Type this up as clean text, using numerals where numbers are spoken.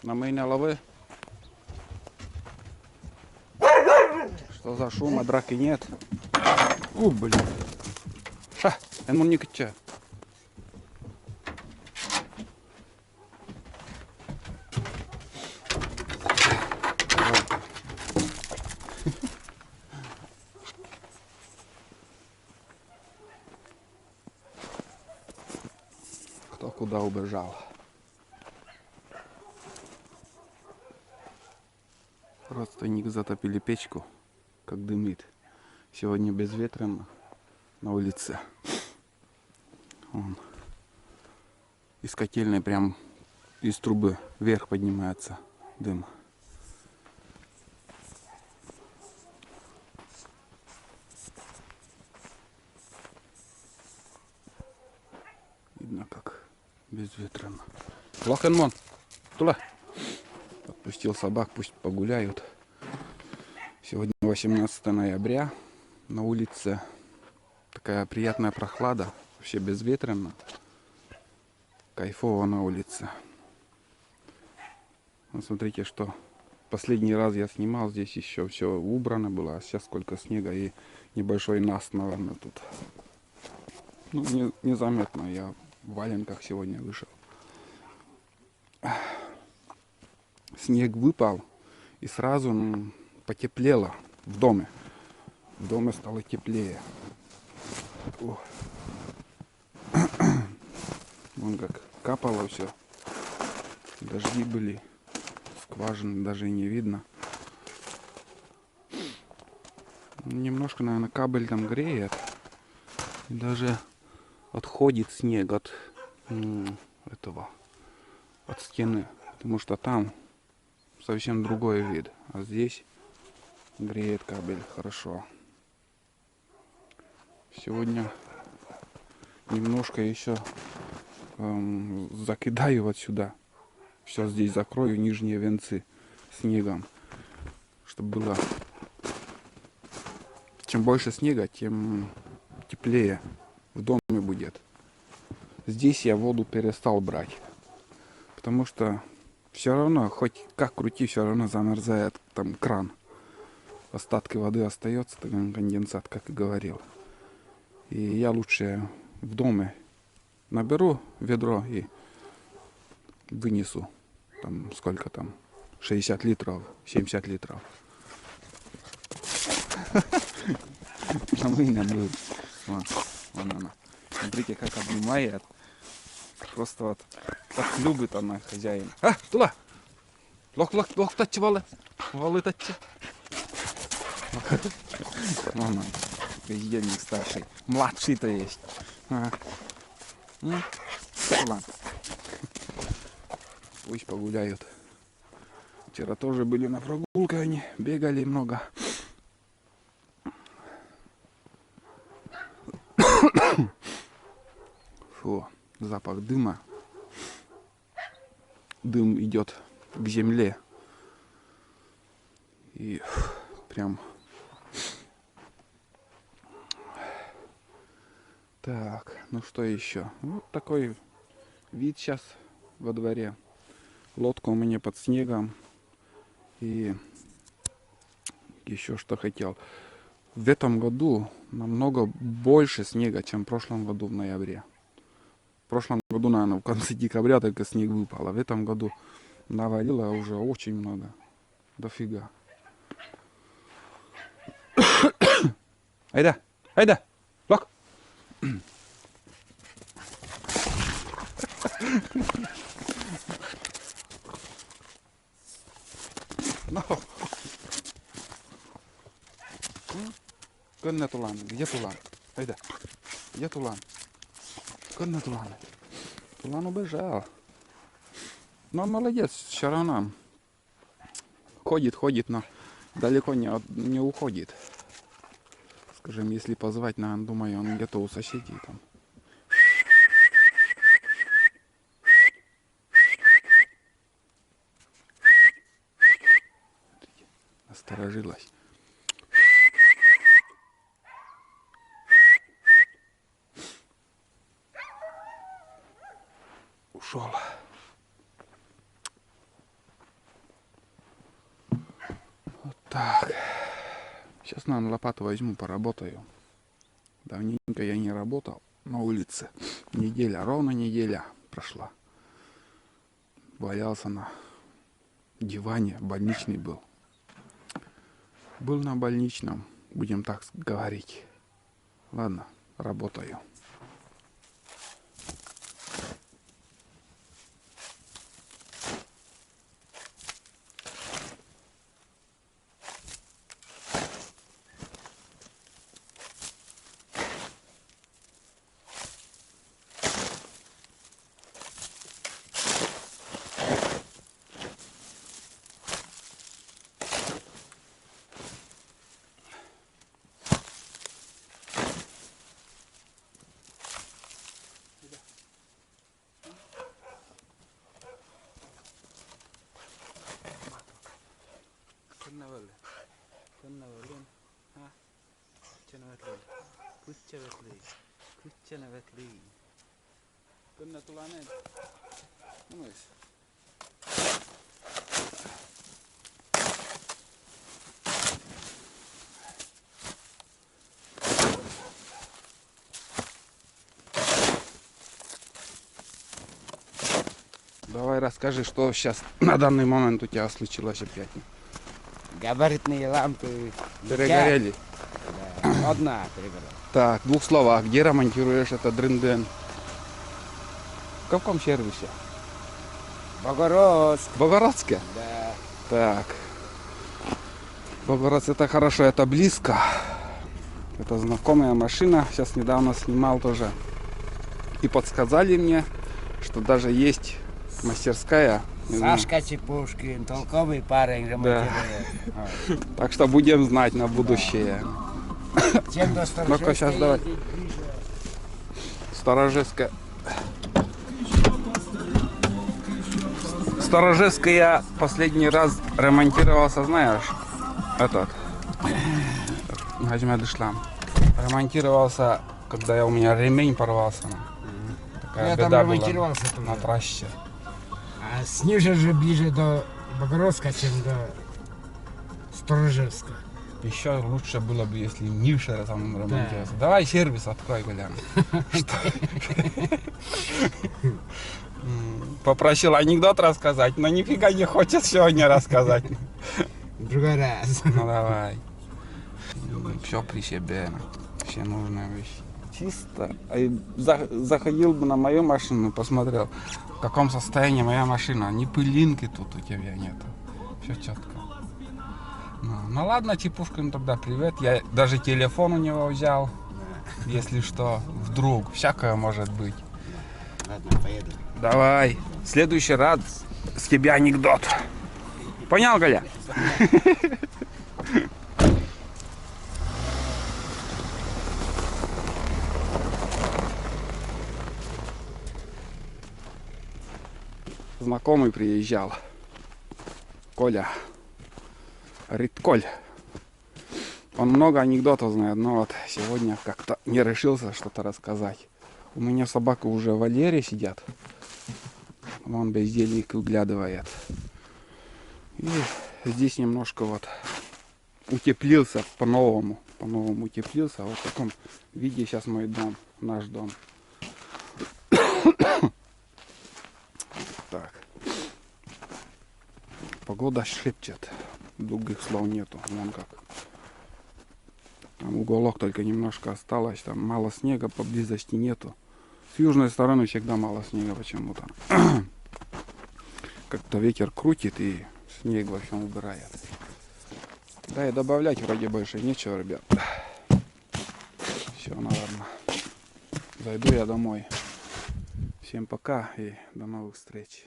На меня ловы. Что за шум, а драки нет? Блин. Ша, он не кача. Кто куда убежал? Родственник затопили печку, как дымит. Сегодня безветренно на улице. Вон. Из котельной прям из трубы вверх поднимается дым. Видно, как безветренно. Лохенмон, туда. Отпустил собак, пусть погуляют. Сегодня 18 ноября. На улице такая приятная прохлада. Вообще безветренно. Кайфово на улице. Вот смотрите, что последний раз я снимал, здесь еще все убрано было, а сейчас сколько снега и небольшой наст, наверное, тут. Ну, незаметно, я в валенках сегодня вышел. Снег выпал и сразу потеплело в доме. В доме стало теплее. О. Вон как капало все. Дожди были. Скважины даже и не видно. Немножко, наверное, кабель там греет. И даже отходит снег от этого, от стены. Потому что там совсем другой вид. А здесь греет кабель хорошо. Сегодня немножко еще закидаю вот сюда. Все здесь закрою, нижние венцы снегом. Чтобы было... Чем больше снега, тем теплее в доме будет. Здесь я воду перестал брать. Потому что все равно, хоть как крути, все равно замерзает там кран. Остатки воды остается, конденсат, как и говорил. И я лучше в доме наберу ведро и вынесу. Там сколько там? 60 литров, 70 литров. Вон она. Смотрите, как обнимает. Просто вот так любит она хозяин. Туда! Лох тачи валы тачи. Вон он, бездельник старший. Младший-то есть. Ладно. Пусть погуляют. Вчера тоже были на прогулке, они бегали много. Фу, запах дыма. Дым идет к земле. И прям... Так, ну что еще? Вот такой вид сейчас во дворе. Лодка у меня под снегом. И еще что хотел. В этом году намного больше снега, чем в прошлом году в ноябре. В прошлом году, наверное, в конце декабря только снег выпал. А в этом году навалило уже очень много. Дофига. Айда! Айда! Лок! Кönne Тулан, где Тулан? Айда, где Тулан? Кönne Тулан. Тулан убежал. Но он молодец, все равно. Ходит, но далеко не уходит. Скажем, если позвать, наверное, думаю, он где-то у соседей там. Насторожилась. Ушел. Так. Сейчас, наверное, лопату возьму, поработаю. Давненько я не работал на улице. Неделя, ровно неделя прошла. Валялся на диване, больничный был. Был на больничном, будем так говорить. Ладно, работаю. Давай расскажи, что сейчас на данный момент у тебя случилось опять. Габаритные лампы Перегорели. Да, одна перегорела. Так, в двух словах, где ремонтируешь этот дрынден? В каком сервисе? Богородск. В Богородске? Да. Так. Богородск, это хорошо, это близко. Это знакомая машина. Сейчас недавно снимал тоже. И подсказали мне, что даже есть мастерская. Не знаю. Сашка Чепушкин, толковый парень ремонтирует. Так что будем знать на будущее. Тем, кто Ну-ка, сейчас давай. Сторожевская. Сторожевская я последний раз ремонтировался, знаешь, этот. Ремонтировался, когда у меня ремень порвался. Такая Я там беда была ремонтировался тоже. на трассе. А ниже же ближе до Богородска, чем до Сторожевска. Еще лучше было бы, если ниже там ремонтировался. Давай сервис открой, Колян. Попросил анекдот рассказать, но нифига не хочет сегодня рассказать. Другой раз. Ну давай. Все при себе. Все нужные вещи. Чисто. Заходил бы на мою машину, посмотрел, в каком состоянии моя машина. Ни пылинки тут у тебя нету. Все четко. Ну ладно, Чепушкин, тогда привет. Я даже телефон у него взял. Если что, вдруг. Всякое может быть. Ладно, поеду. Давай. В следующий раз с тебя анекдот. Понял, Галя? Знакомый приезжал. Коля. Говорит, Коль. Он много анекдотов знает, но вот сегодня как-то не решился что-то рассказать. У меня собака уже в вольере сидят. Вон бездельник выглядывает. И здесь немножко вот утеплился по-новому. По-новому утеплился. Вот в таком виде сейчас мой дом, наш дом. Так. Погода шепчет. Других слов нету. Вон как. Там уголок только немножко осталось. Там мало снега, поблизости нету. С южной стороны всегда мало снега почему-то. Как-то ветер крутит и снег во всем убирает. Да и добавлять вроде больше нечего, ребят. Все, наверное. Зайду я домой. Всем пока и до новых встреч.